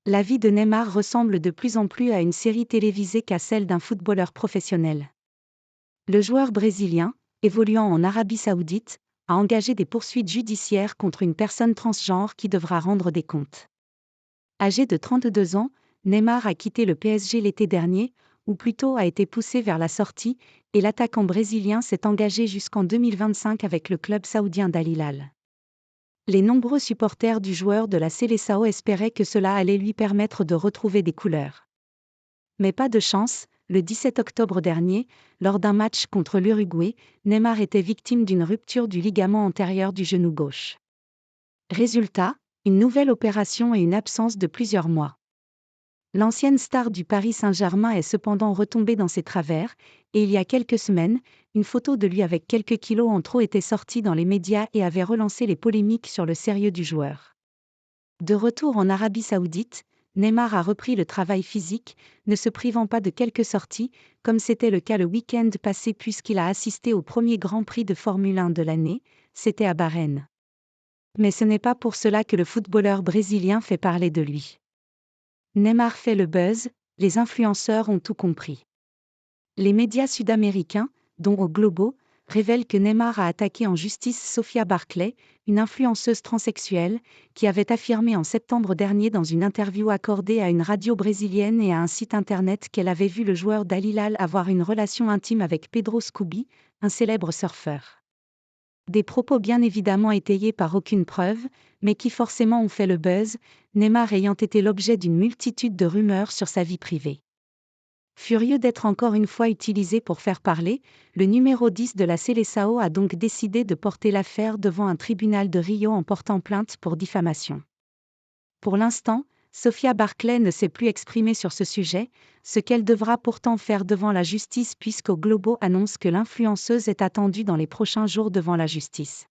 La vie de Neymar ressemble de plus en plus à une série télévisée qu'à celle d'un footballeur professionnel. Le joueur brésilien, évoluant en Arabie Saoudite, a engagé des poursuites judiciaires contre une personne transgenre qui devra rendre des comptes. Âgé de 32 ans, Neymar a quitté le PSG l'été dernier, ou plutôt a été poussé vers la sortie, et l'attaquant brésilien s'est engagé jusqu'en 2025 avec le club saoudien d'Al Hilal. Les nombreux supporters du joueur de la Seleção espéraient que cela allait lui permettre de retrouver des couleurs. Mais pas de chance, le 17 octobre dernier, lors d'un match contre l'Uruguay, Neymar était victime d'une rupture du ligament antérieur du genou gauche. Résultat, une nouvelle opération et une absence de plusieurs mois. L'ancienne star du Paris Saint-Germain est cependant retombée dans ses travers, et il y a quelques semaines, une photo de lui avec quelques kilos en trop était sortie dans les médias et avait relancé les polémiques sur le sérieux du joueur. De retour en Arabie Saoudite, Neymar a repris le travail physique, ne se privant pas de quelques sorties, comme c'était le cas le week-end passé puisqu'il a assisté au premier Grand Prix de Formule 1 de l'année, c'était à Bahreïn. Mais ce n'est pas pour cela que le footballeur brésilien fait parler de lui. Neymar fait le buzz, les influenceurs ont tout compris. Les médias sud-américains, dont O Globo, révèlent que Neymar a attaqué en justice Sofia Barclay, une influenceuse transsexuelle, qui avait affirmé en septembre dernier dans une interview accordée à une radio brésilienne et à un site internet qu'elle avait vu le joueur d'Al Hilal avoir une relation intime avec Pedro Scooby, un célèbre surfeur. Des propos bien évidemment étayés par aucune preuve, mais qui forcément ont fait le buzz, Neymar ayant été l'objet d'une multitude de rumeurs sur sa vie privée. Furieux d'être encore une fois utilisé pour faire parler, le numéro 10 de la Seleção a donc décidé de porter l'affaire devant un tribunal de Rio en portant plainte pour diffamation. Pour l'instant, Sofia Barclay ne s'est plus exprimée sur ce sujet, ce qu'elle devra pourtant faire devant la justice puisqu'O Globo annonce que l'influenceuse est attendue dans les prochains jours devant la justice.